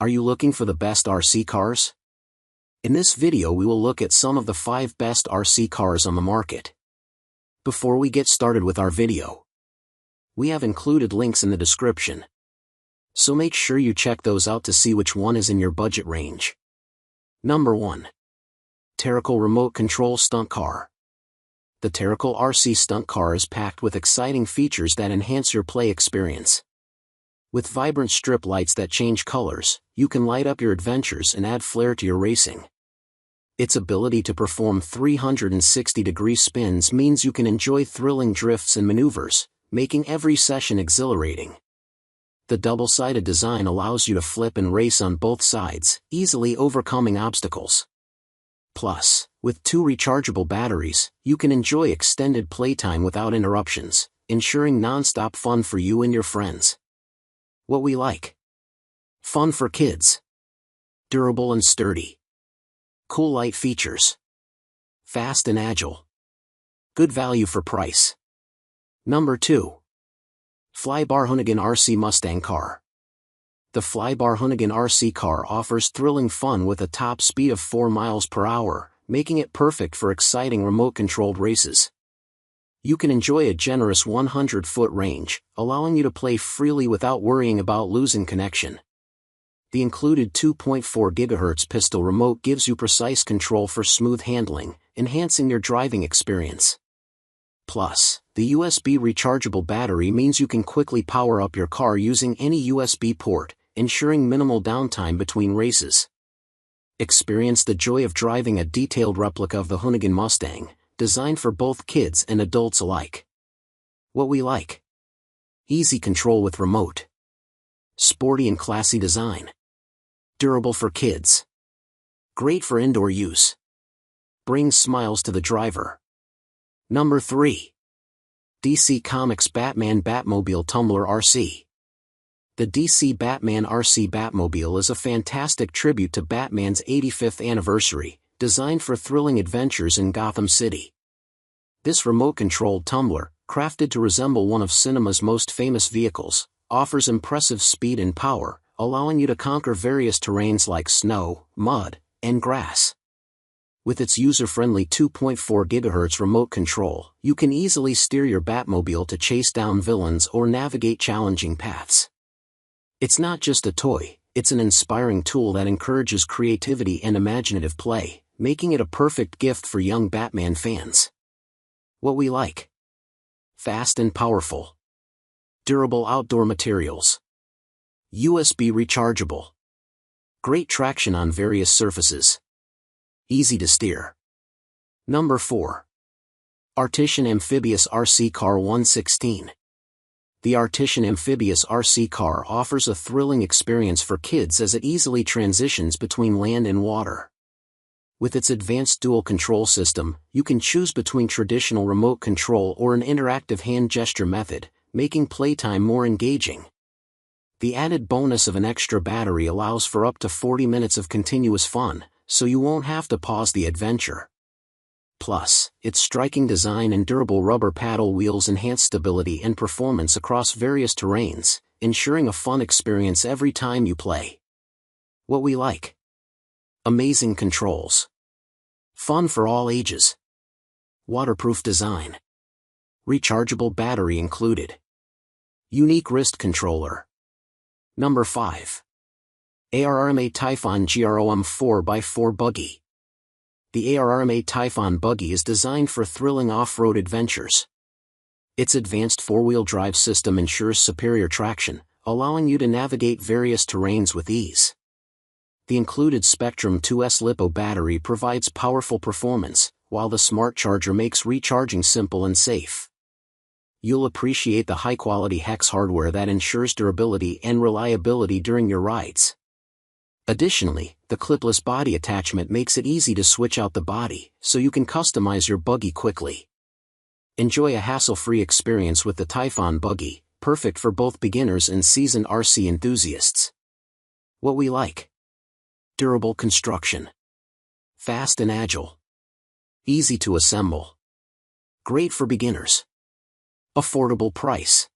Are you looking for the best RC cars? In this video we will look at some of the 5 best RC cars on the market. Before we get started with our video, we have included links in the description, so make sure you check those out to see which one is in your budget range. Number 1. Terucle Remote Control Stunt Car. The Terucle RC Stunt Car is packed with exciting features that enhance your play experience. With vibrant strip lights that change colors, you can light up your adventures and add flair to your racing. Its ability to perform 360-degree spins means you can enjoy thrilling drifts and maneuvers, making every session exhilarating. The double-sided design allows you to flip and race on both sides, easily overcoming obstacles. Plus, with 2 rechargeable batteries, you can enjoy extended playtime without interruptions, ensuring non-stop fun for you and your friends. What we like: fun for kids, durable and sturdy, cool light features, fast and agile, good value for price. Number 2. Flybar Hoonigan RC Mustang Car. The Flybar Hoonigan RC car offers thrilling fun with a top speed of 4 miles per hour, making it perfect for exciting remote-controlled races. You can enjoy a generous 100-foot range, allowing you to play freely without worrying about losing connection. The included 2.4 GHz pistol remote gives you precise control for smooth handling, enhancing your driving experience. Plus, the USB rechargeable battery means you can quickly power up your car using any USB port, ensuring minimal downtime between races. Experience the joy of driving a detailed replica of the Hoonigan Mustang, designed for both kids and adults alike. What we like: easy control with remote, sporty and classy design, durable for kids, great for indoor use, brings smiles to the driver. Number 3. DC Comics Batman Batmobile Tumbler RC. The DC Batman RC Batmobile is a fantastic tribute to Batman's 85th anniversary, designed for thrilling adventures in Gotham City. This remote-controlled tumbler, crafted to resemble one of cinema's most famous vehicles, offers impressive speed and power, allowing you to conquer various terrains like snow, mud, and grass. With its user-friendly 2.4 GHz remote control, you can easily steer your Batmobile to chase down villains or navigate challenging paths. It's not just a toy, it's an inspiring tool that encourages creativity and imaginative play, making it a perfect gift for young Batman fans. What we like: fast and powerful, durable outdoor materials, USB rechargeable, great traction on various surfaces, easy to steer. Number 4. Artician Amphibious RC Car 116. The Artician Amphibious RC Car offers a thrilling experience for kids as it easily transitions between land and water. With its advanced dual control system, you can choose between traditional remote control or an interactive hand gesture method, making playtime more engaging. The added bonus of an extra battery allows for up to 40 minutes of continuous fun, so you won't have to pause the adventure. Plus, its striking design and durable rubber paddle wheels enhance stability and performance across various terrains, ensuring a fun experience every time you play. What we like: amazing controls, fun for all ages, waterproof design, rechargeable battery included, unique wrist controller. Number 5. ARRMA Typhon GROM 4x4 Buggy. The ARRMA Typhon Buggy is designed for thrilling off-road adventures. Its advanced 4-wheel drive system ensures superior traction, allowing you to navigate various terrains with ease. The included Spectrum 2S LiPo battery provides powerful performance, while the smart charger makes recharging simple and safe. You'll appreciate the high-quality hex hardware that ensures durability and reliability during your rides. Additionally, the clipless body attachment makes it easy to switch out the body, so you can customize your buggy quickly. Enjoy a hassle-free experience with the Typhon Buggy, perfect for both beginners and seasoned RC enthusiasts. What we like: durable construction, fast and agile, easy to assemble, great for beginners, affordable price.